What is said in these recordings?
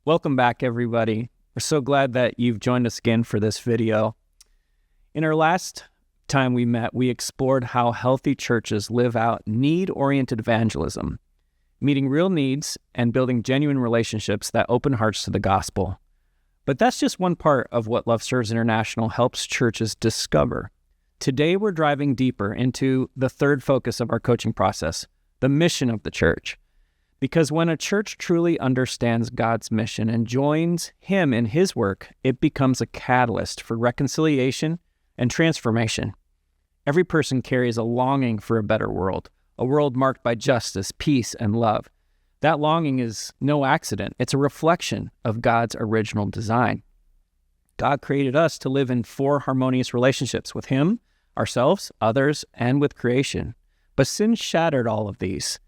Welcome back, everybody. We're so glad that you've joined us again for this video. In our last time we met, we explored how healthy churches live out need-oriented evangelism, meeting real needs and building genuine relationships that open hearts to the gospel. But that's just one part of what LoveServes International helps churches discover. Today, we're driving deeper into the third focus of our coaching process, the mission of the church. Because when a church truly understands God's mission and joins Him in His work, it becomes a catalyst for reconciliation and transformation. Every person carries a longing for a better world, a world marked by justice, peace, and love. That longing is no accident. It's a reflection of God's original design. God created us to live in 4 harmonious relationships with Him, ourselves, others, and with creation. But sin shattered all of these.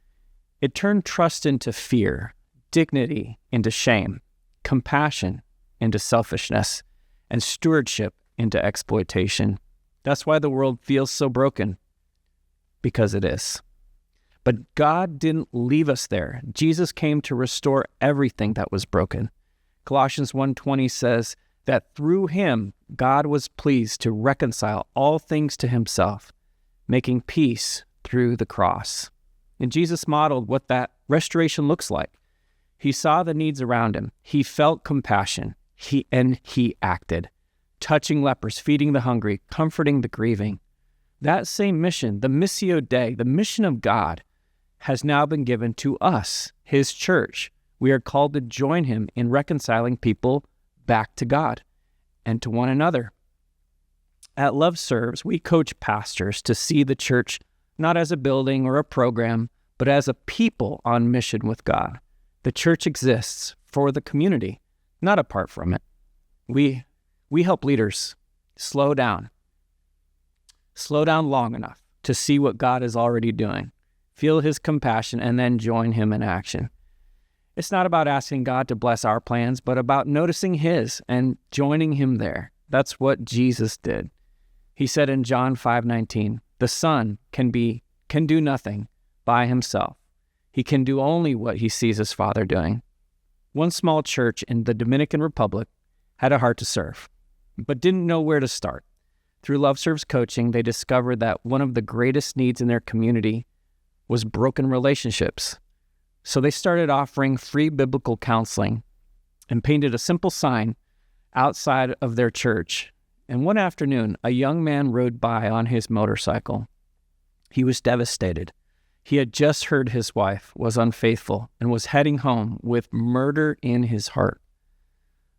It turned trust into fear, dignity into shame, compassion into selfishness, and stewardship into exploitation. That's why the world feels so broken, because it is. But God didn't leave us there. Jesus came to restore everything that was broken. Colossians 1:20 says that through Him, God was pleased to reconcile all things to Himself, making peace through the cross. And Jesus modeled what that restoration looks like. He saw the needs around Him. He felt compassion. He acted, touching lepers, feeding the hungry, comforting the grieving. That same mission, the Missio Dei, the mission of God, has now been given to us, His church. We are called to join Him in reconciling people back to God and to one another. At LoveServes, we coach pastors to see the church not as a building or a program, but as a people on mission with God. The church exists for the community, not apart from it. We help leaders slow down long enough to see what God is already doing, feel His compassion, and then join Him in action. It's not about asking God to bless our plans, but about noticing His and joining Him there. That's what Jesus did. He said in John 5:19, the Son can do nothing by Himself. He can do only what He sees His Father doing. One small church in the Dominican Republic had a heart to serve, but didn't know where to start. Through LoveServes coaching, they discovered that one of the greatest needs in their community was broken relationships. So they started offering free biblical counseling and painted a simple sign outside of their church. And one afternoon, a young man rode by on his motorcycle. He was devastated. He had just heard his wife was unfaithful and was heading home with murder in his heart.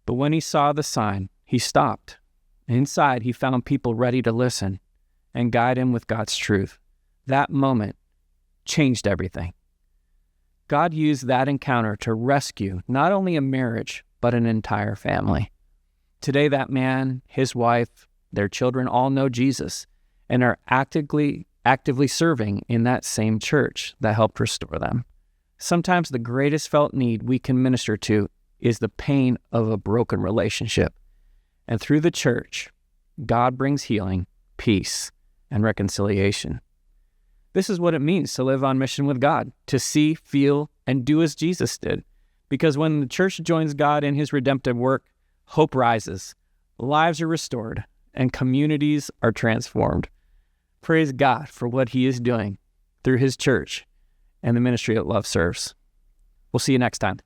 But when he saw the sign, he stopped. Inside, he found people ready to listen and guide him with God's truth. That moment changed everything. God used that encounter to rescue not only a marriage, but an entire family. Today, that man, his wife, their children all know Jesus and are actively serving in that same church that helped restore them. Sometimes the greatest felt need we can minister to is the pain of a broken relationship. And through the church, God brings healing, peace, and reconciliation. This is what it means to live on mission with God, to see, feel, and do as Jesus did. Because when the church joins God in His redemptive work, hope rises, lives are restored, and communities are transformed. Praise God for what He is doing through His church and the ministry at LoveServes. We'll see you next time.